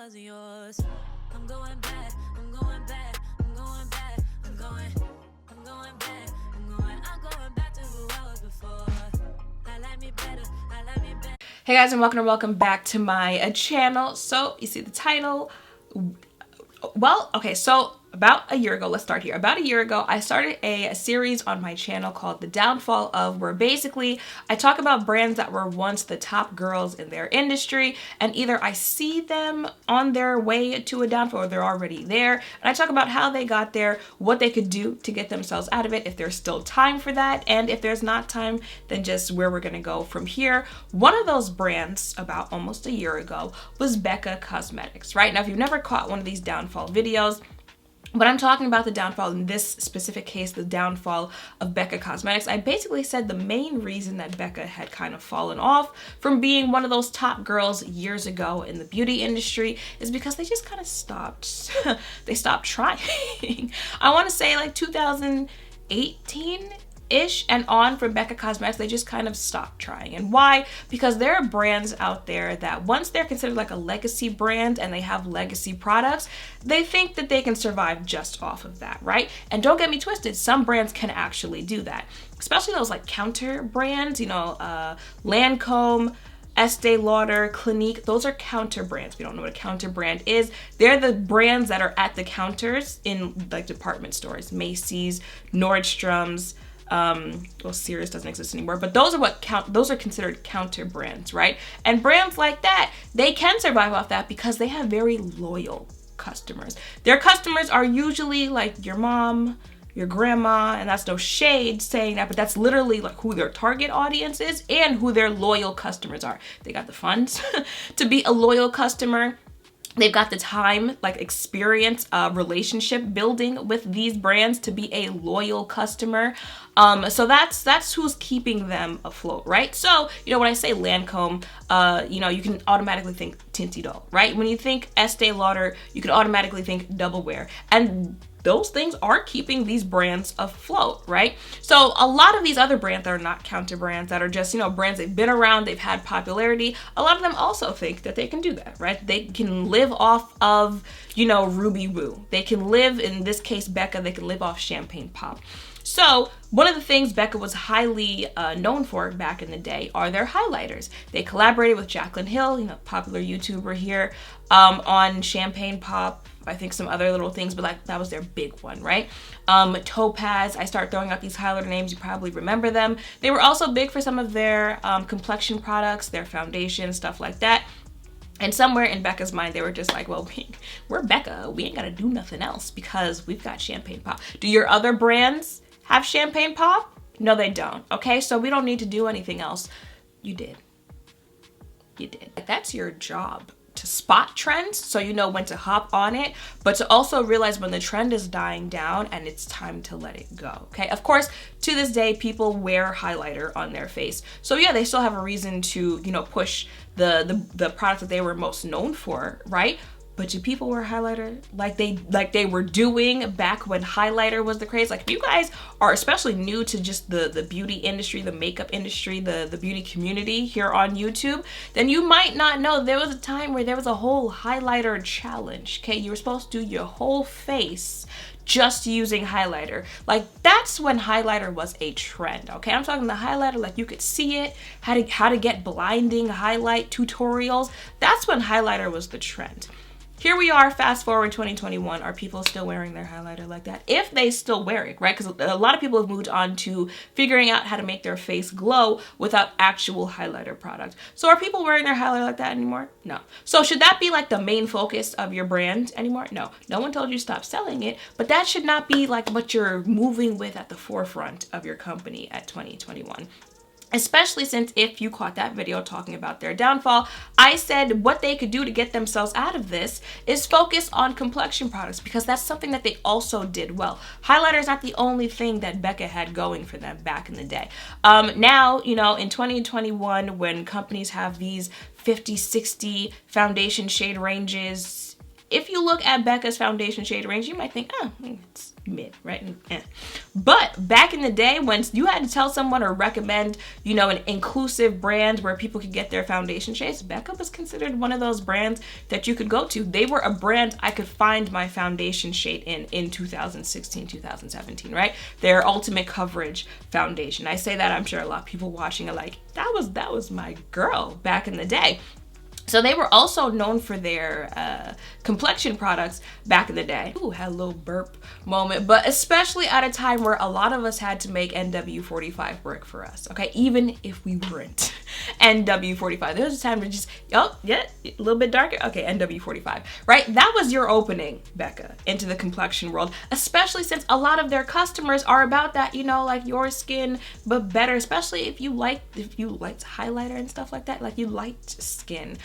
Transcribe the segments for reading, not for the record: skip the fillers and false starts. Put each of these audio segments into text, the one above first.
wasn't yours. I'm going back, I'm going back, I'm going back, I'm going back, I'm going back to who I was before. I like me better, I like me better. Hey guys, and welcome back to my channel. So you see the title. Well, okay, so about a year ago, let's start here. About a year ago, I started a series on my channel called The Downfall Of, where basically I talk about brands that were once the top girls in their industry, and either I see them on their way to a downfall or they're already there, and I talk about how they got there, what they could do to get themselves out of it, if there's still time for that, and if there's not time, then just where we're gonna go from here. One of those brands, about almost a year ago, was Becca Cosmetics, right? Now, if you've never caught one of these downfall videos, but I'm talking about the downfall in this specific case, the downfall of Becca Cosmetics. I basically said the main reason that Becca had kind of fallen off from being one of those top girls years ago in the beauty industry is because they just kind of stopped. They stopped trying. I want to say like 2018-ish and on for Becca Cosmetics, they just kind of stopped trying. And why? Because there are brands out there that once they're considered like a legacy brand and they have legacy products, they think that they can survive just off of that, right? And don't get me twisted, some brands can actually do that, especially those like counter brands, you know, Lancome, Estee Lauder, Clinique, those are counter brands. If you don't know what a counter brand is, they're the brands that are at the counters in like department stores, Macy's, Nordstrom's, well, Sears doesn't exist anymore, but those are considered counter brands, right? And brands like that, they can survive off that because they have very loyal customers. Their customers are usually like your mom, your grandma, and that's no shade saying that, but that's literally like who their target audience is and who their loyal customers are. They got the funds to be a loyal customer. They've got the time, like experience, relationship building with these brands to be a loyal customer. So that's who's keeping them afloat, right? So, you know, when I say Lancome, you know, you can automatically think Tinty Doll, right? When you think Estee Lauder, you can automatically think Double Wear. And those things are keeping these brands afloat, right? So a lot of these other brands that are not counter brands, that are just, you know, brands they've been around, they've had popularity, a lot of them also think that they can do that, right? They can live off of, you know, Ruby Woo. They can live, in this case, Becca, they can live off Champagne Pop. So one of the things Becca was highly known for back in the day are their highlighters. They collaborated with Jaclyn Hill, you know, popular YouTuber here, on Champagne Pop, I think some other little things, but like that was their big one, right? Topaz, I start throwing out these highlighter names, you probably remember them. They were also big for some of their complexion products, their foundation, stuff like that. And somewhere in Becca's mind, they were just like, well, we're Becca, we ain't gotta do nothing else because we've got Champagne Pop. Do your other brands have Champagne Pop? No, they don't, okay? So we don't need to do anything else. You did. You did. That's your job, to spot trends so you know when to hop on it, but to also realize when the trend is dying down and it's time to let it go, okay? Of course, to this day, people wear highlighter on their face. So yeah, they still have a reason to, you know, push the product that they were most known for, right? But do people wear highlighter like they were doing back when highlighter was the craze? Like, if you guys are especially new to just the beauty industry, the makeup industry, the beauty community here on YouTube, then you might not know there was a time where there was a whole highlighter challenge, okay? You were supposed to do your whole face just using highlighter. Like, that's when highlighter was a trend, okay? I'm talking the highlighter like you could see it, how to get blinding highlight tutorials. That's when highlighter was the trend. Here we are, fast forward 2021. Are people still wearing their highlighter like that? If they still wear it, right? Because a lot of people have moved on to figuring out how to make their face glow without actual highlighter product. So are people wearing their highlighter like that anymore? No. So should that be like the main focus of your brand anymore? No. No one told you to stop selling it, but that should not be like what you're moving with at the forefront of your company at 2021. Especially since, if you caught that video talking about their downfall, I said what they could do to get themselves out of this is focus on complexion products, because that's something that they also did well. Highlighter is not the only thing that Becca had going for them back in the day. Now, you know, in 2021, when companies have these 50, 60 foundation shade ranges, if you look at Becca's foundation shade range, you might think, oh, it's mid, right? But back in the day, when you had to tell someone or recommend, you know, an inclusive brand where people could get their foundation shades, Becca was considered one of those brands that you could go to. They were a brand I could find my foundation shade in 2016, 2017, right? Their ultimate coverage foundation. I say that, I'm sure a lot of people watching are like, that was my girl back in the day. So they were also known for their complexion products back in the day. Ooh, had a little burp moment, but especially at a time where a lot of us had to make NW45 work for us, okay? Even if we weren't NW45. There was a time to just, oh, yeah, a little bit darker, okay, NW45, right? That was your opening, Becca, into the complexion world, especially since a lot of their customers are about that, you know, like your skin, but better, especially if you liked highlighter and stuff like that, like you liked skin.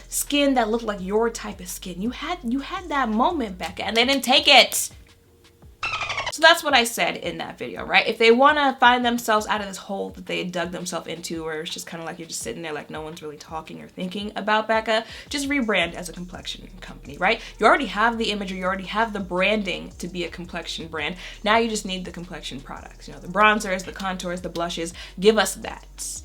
Skin that looked like your type of skin. You had that moment, Becca, and they didn't take it. So that's what I said in that video, right? If they want to find themselves out of this hole that they dug themselves into, where it's just kind of like you're just sitting there like no one's really talking or thinking about Becca, just rebrand as a complexion company, right? You already have the imagery, you already have the branding to be a complexion brand. Now you just need the complexion products, you know, the bronzers, the contours, the blushes. Give us that.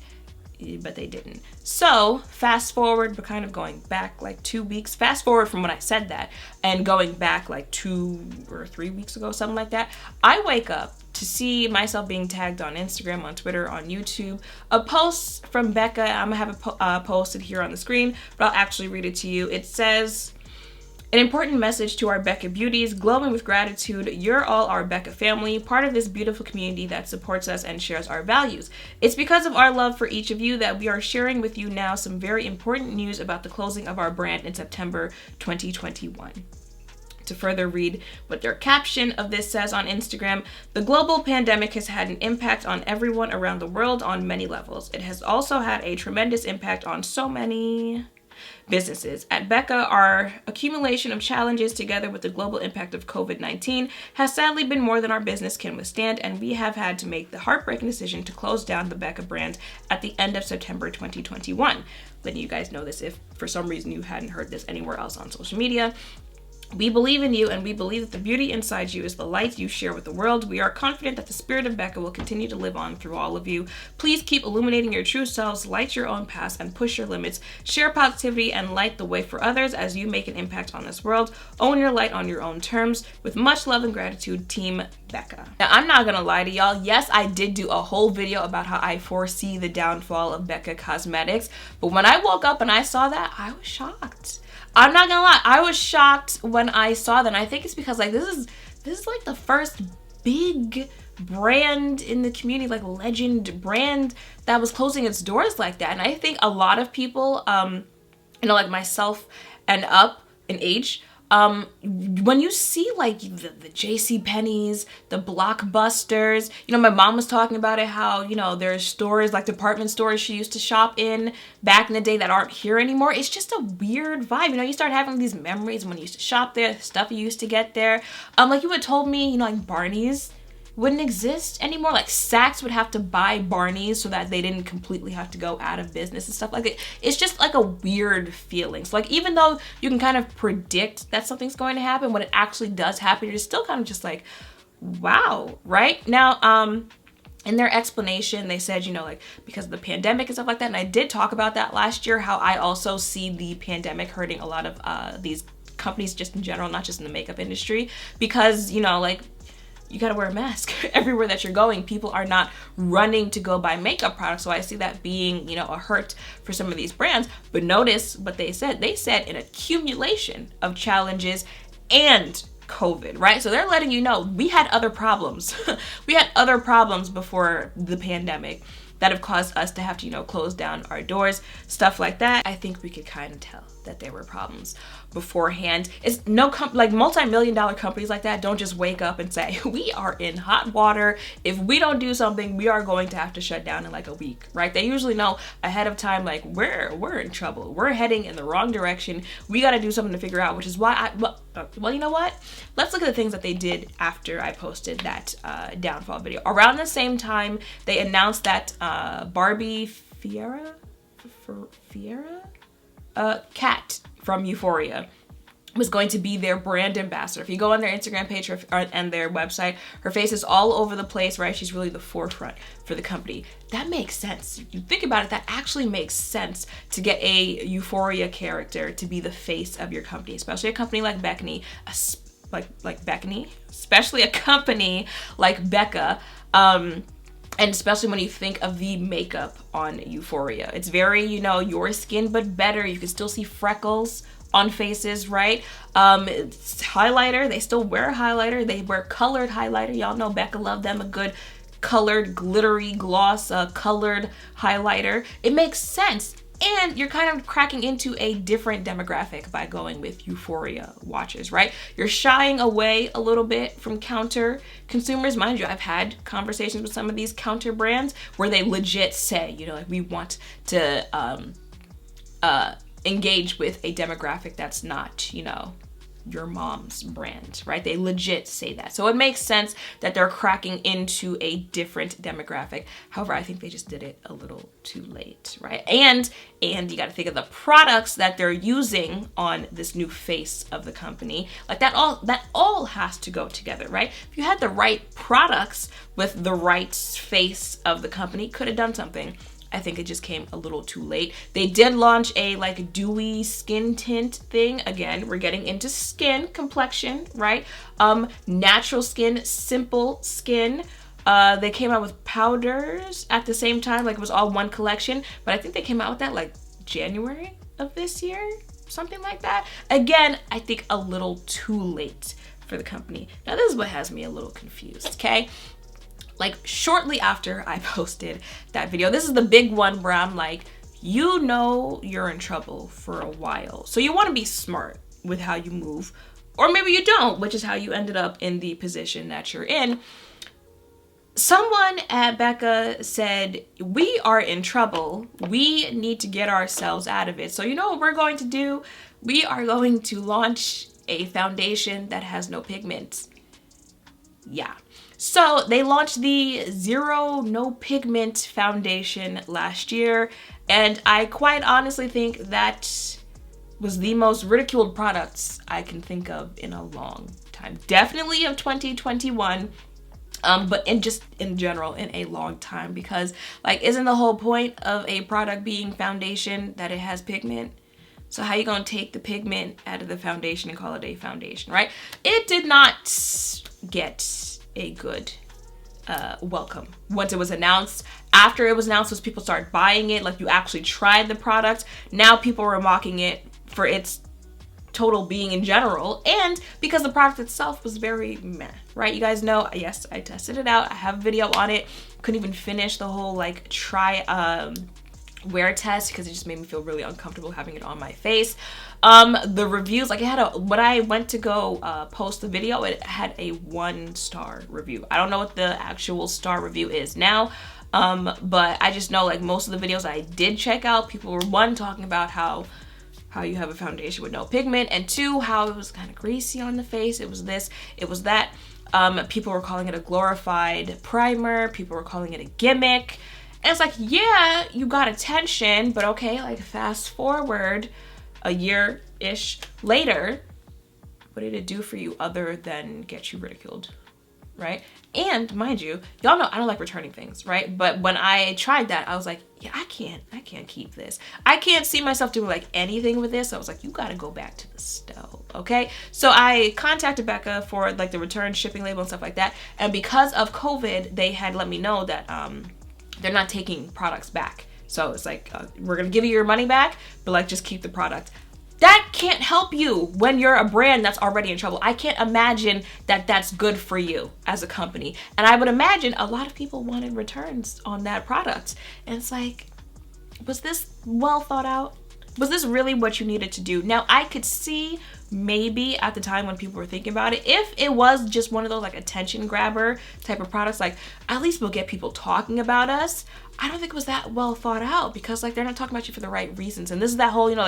But they didn't. So fast forward, but kind of going back like 2 weeks, fast forward from when I said that and going back like 2 or 3 weeks ago, something like that, I wake up to see myself being tagged on Instagram, on Twitter, on YouTube, a post from Becca. I'm gonna have it posted here on the screen, but I'll actually read it to you. It says, an important message to our Becca beauties, glowing with gratitude. You're all our Becca family, part of this beautiful community that supports us and shares our values. It's because of our love for each of you that we are sharing with you now some very important news about the closing of our brand in September 2021. To further read what their caption of this says on Instagram, the global pandemic has had an impact on everyone around the world on many levels. It has also had a tremendous impact on so many businesses. At Becca, our accumulation of challenges together with the global impact of COVID-19 has sadly been more than our business can withstand, and we have had to make the heartbreaking decision to close down the Becca brand at the end of September 2021. Letting you guys know this if for some reason you hadn't heard this anywhere else on social media. We believe in you, and we believe that the beauty inside you is the light you share with the world. We are confident that the spirit of Becca will continue to live on through all of you. Please keep illuminating your true selves, light your own paths, and push your limits. Share positivity and light the way for others as you make an impact on this world. Own your light on your own terms. With much love and gratitude, Team Becca. Now, I'm not gonna lie to y'all. Yes, I did do a whole video about how I foresee the downfall of Becca Cosmetics, but when I woke up and I saw that, I was shocked. I'm not gonna lie, I was shocked when I saw that. And I think it's because like this is like the first big brand in the community, like legend brand that was closing its doors like that. And I think a lot of people, you know, like myself and up in age, when you see like the JCPenney's, the Blockbusters, you know, my mom was talking about it, how, you know, there's stores like department stores she used to shop in back in the day that aren't here anymore. It's just a weird vibe. You know, you start having these memories when you used to shop there, stuff you used to get there. Like you had told me, you know, like Barney's wouldn't exist anymore. Like Saks would have to buy Barney's so that they didn't completely have to go out of business and stuff like that. It's just like a weird feeling. So like even though you can kind of predict that something's going to happen, when it actually does happen, you're still kind of just like, wow, right? Now, in their explanation, they said, you know, like because of the pandemic and stuff like that, and I did talk about that last year, how I also see the pandemic hurting a lot of these companies just in general, not just in the makeup industry, because, you know, like you gotta wear a mask everywhere that you're going. People are not running to go buy makeup products. So I see that being, you know, a hurt for some of these brands. But notice what they said. They said an accumulation of challenges and COVID, right? So they're letting you know we had other problems. We had other problems before the pandemic that have caused us to have to, you know, close down our doors, stuff like that. I think we could kind of tell that there were problems beforehand. It's no like multi-million-dollar companies like that don't just wake up and say, we are in hot water. If we don't do something, we are going to have to shut down in like a week, right? They usually know ahead of time, like we're in trouble. We're heading in the wrong direction. We got to do something to figure out, which is why well, you know what? Let's look at the things that they did after I posted that downfall video. Around the same time, they announced that Barbie Fiera, Kat from Euphoria was going to be their brand ambassador. If you go on their Instagram page and their website, her face is all over the place, right? She's really the forefront for the company. That makes sense. You think about it, that actually makes sense to get a Euphoria character to be the face of your company, especially a company like Becca, especially a company like Becca. And especially when you think of the makeup on Euphoria. It's very, your skin, but better. You can still see freckles on faces, right? It's highlighter. They still wear highlighter. They wear colored highlighter. Y'all know Becca loved them a good colored, glittery gloss, colored highlighter. It makes sense. And you're kind of cracking into a different demographic by going with Euphoria watchers, right? You're shying away a little bit from counter consumers. Mind you, I've had conversations with some of these counter brands where they legit say, like, we want to engage with a demographic that's not, your mom's brand, right? They legit say that. So it makes sense that they're cracking into a different demographic. However, I think they just did it a little too late, right? And you got to think of the products that they're using on this new face of the company. Like that all has to go together, right? If you had the right products with the right face of the company, could have done something. I think it just came a little too late. They did launch a dewy skin tint thing. Again, we're getting into skin complexion, right? Natural skin, simple skin. They came out with powders at the same time, it was all one collection, but I think they came out with that January of this year, something like that. Again, I think a little too late for the company. Now this is what has me a little confused, okay? Shortly after I posted that video, this is the big one where I'm like, you're in trouble for a while. So you want to be smart with how you move, or maybe you don't, which is how you ended up in the position that you're in. Someone at Becca said, we are in trouble. We need to get ourselves out of it. So you know what we're going to do? We are going to launch a foundation that has no pigments. Yeah. So they launched the Zero No Pigment Foundation last year, and I quite honestly think that was the most ridiculed products I can think of in a long time. Definitely of 2021, but in general in a long time, because isn't the whole point of a product being foundation that it has pigment? So how you gonna take the pigment out of the foundation and call it a foundation, right? It did not get a good welcome once it was announced. After it was announced, was people started buying it, you actually tried the product. Now people were mocking it for its total being in general, and because the product itself was very meh, right? You guys know, yes, I tested it out. I have a video on it. Couldn't even finish the whole try wear test because it just made me feel really uncomfortable having it on my face. The reviews, when I went to go post the video, it had a 1-star review. I don't know what the actual star review is now, but I just know most of the videos I did check out, people were, 1, talking about how you have a foundation with no pigment, and 2, how it was kind of greasy on the face. It was this, it was that. People were calling it a glorified primer. People were calling it a gimmick. And it's yeah, you got attention, but okay, fast forward a year-ish later, what did it do for you other than get you ridiculed, right? And mind you, y'all know I don't like returning things, right? But when I tried that, I was yeah, I can't keep this. I can't see myself doing anything with this. So I was you gotta go back to the stove, okay? So I contacted Becca for the return shipping label and stuff like that. And because of COVID, they had let me know that they're not taking products back. So it's we're gonna give you your money back, but just keep the product. That can't help you when you're a brand that's already in trouble. I can't imagine that that's good for you as a company. And I would imagine a lot of people wanted returns on that product. And it's was this well thought out? Was this really what you needed to do? Now, I could see maybe at the time when people were thinking about it, if it was just one of those attention grabber type of products, at least we'll get people talking about us. I don't think it was that well thought out, because they're not talking about you for the right reasons. And this is that whole,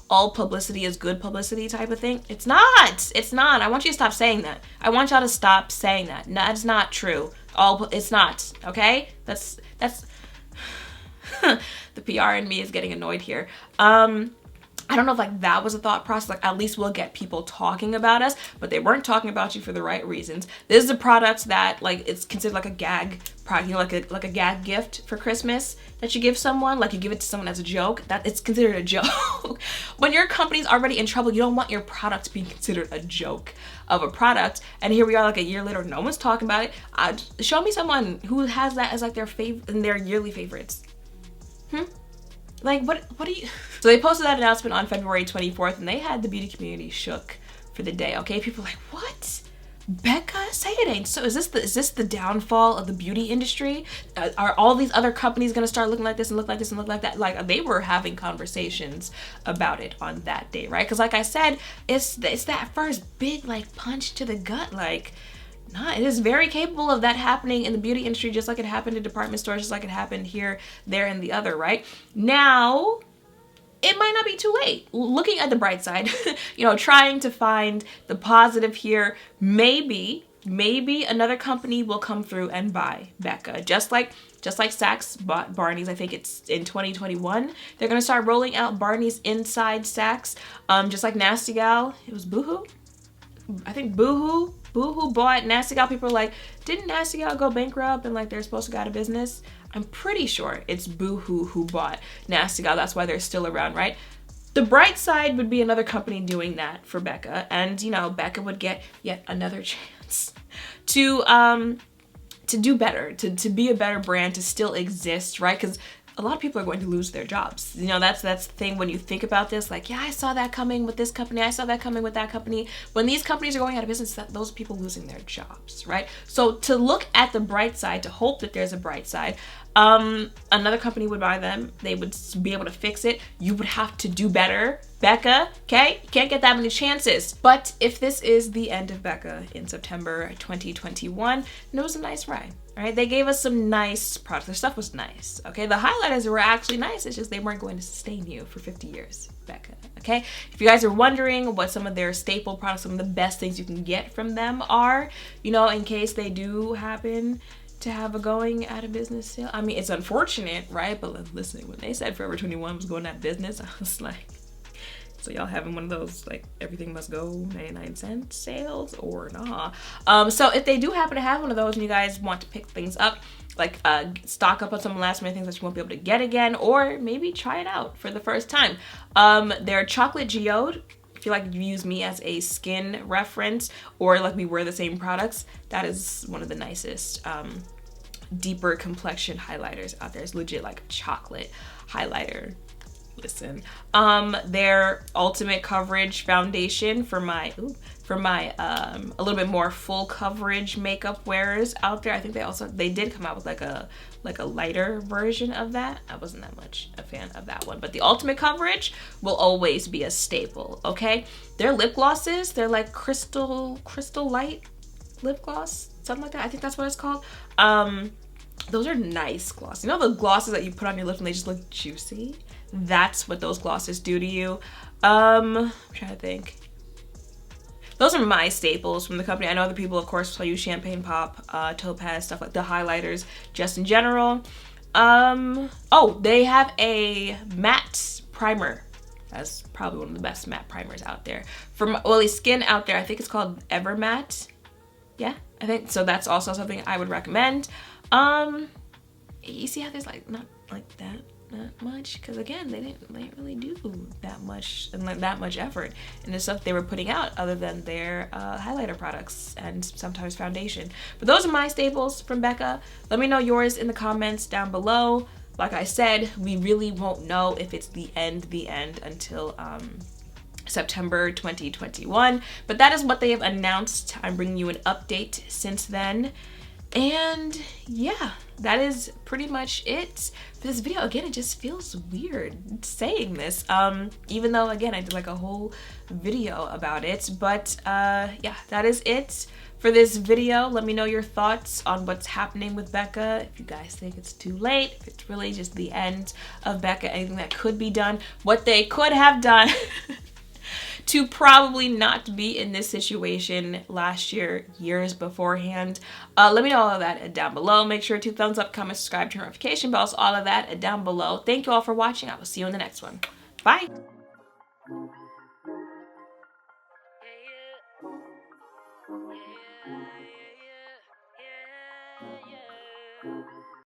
all publicity is good publicity type of thing. It's not. I want you to stop saying that. I want y'all to stop saying that. No, that's not true. It's not, okay? That's the PR in me is getting annoyed here. I don't know if like that was a thought process, like at least we'll get people talking about us, but they weren't talking about you for the right reasons. This is a product that like it's considered like a gag product, you know, like a gag gift for Christmas that you give someone, like you give it to someone as a joke, that it's considered a joke. When your company's already in trouble, you don't want your product being considered a joke of a product. And here we are like a year later, no one's talking about it. Show me someone who has that as like their favorite in their yearly favorites. Like what do you? So they posted that announcement on February 24th and they had the beauty community shook for the day. Okay, people were like, what? Becca, say it ain't so. Is this the downfall of the beauty industry? Are all these other companies gonna start looking like this and look like this and look like that? Like they were having conversations about it on that day, right? Because like I said, it's that first big like punch to the gut. Like, nah, it is very capable of that happening in the beauty industry, just like it happened in department stores, just like it happened here, there, and the other, right? Now, it might not be too late. Looking at the bright side, you know, trying to find the positive here, maybe another company will come through and buy Becca. Just like Saks bought Barney's, I think it's in 2021. They're gonna start rolling out Barney's inside Saks. Just like Nasty Gal, it was Boohoo? I think Boohoo bought Nasty Gal. People are like, didn't Nasty Gal go bankrupt and like they're supposed to go out of business? I'm pretty sure it's Boohoo who bought Nasty Gal. That's why they're still around, right? The bright side would be another company doing that for Becca, and you know, Becca would get yet another chance to do better, to be a better brand, to still exist, right? Because a lot of people are going to lose their jobs. You know, that's the thing when you think about this, like, yeah, I saw that coming with this company, I saw that coming with that company. When these companies are going out of business, those people losing their jobs, right? So to look at the bright side, to hope that there's a bright side, another company would buy them, they would be able to fix it. You would have to do better, Becca, okay? You can't get that many chances. But if this is the end of Becca in September 2021, it was a nice ride. All right, they gave us some nice products. Their stuff was nice, okay? The highlighters were actually nice. It's just they weren't going to sustain you for 50 years, Becca, okay? If you guys are wondering what some of their staple products, some of the best things you can get from them are, you know, in case they do happen to have a going out of business sale. I mean, it's unfortunate, right? But listen, when they said Forever 21 was going out of business, I was like, so y'all having one of those like everything must go 99-cent sales or nah? So if they do happen to have one of those and you guys want to pick things up, like stock up on some last minute things that you won't be able to get again, or maybe try it out for the first time. Their chocolate geode, I feel like you use me as a skin reference, or like we wear the same products, that is one of the nicest deeper complexion highlighters out there. It's legit like a chocolate highlighter. Listen, their ultimate coverage foundation for my a little bit more full coverage makeup wearers out there. I think they did come out with like a lighter version of that. I wasn't that much a fan of that one, but the ultimate coverage will always be a staple, okay? Their lip glosses, they're like crystal light lip gloss, something like that. I think that's what it's called. Those are nice glosses. You know the glosses that you put on your lips and they just look juicy? That's what those glosses do to you. I'm trying to think. Those are my staples from the company. I know other people, of course, tell you Champagne Pop, Topaz, stuff like the highlighters, just in general. Oh, they have a matte primer. That's probably one of the best matte primers out there. For oily skin out there, I think it's called Evermatte. Yeah, I think so. That's also something I would recommend. You see how there's like not like that much, because again they didn't really do that much and like that much effort in the stuff they were putting out other than their highlighter products and sometimes foundation. But those are my staples from Becca. Let me know yours in the comments down below. Like I said, we really won't know if it's the end until September 2021, but that is what they have announced. I'm bringing you an update since then. And yeah, that is pretty much it for this video. Again, it just feels weird saying this, even though again I did like a whole video about it. But yeah, that is it for this video. Let me know your thoughts on what's happening with Becca. If you guys think it's too late, if it's really just the end of Becca, anything that could be done, what they could have done to probably not be in this situation last year, years beforehand. Let me know all of that down below. Make sure to thumbs up, comment, subscribe, turn notification bells, all of that down below. Thank you all for watching. I will see you in the next one. Bye. Yeah.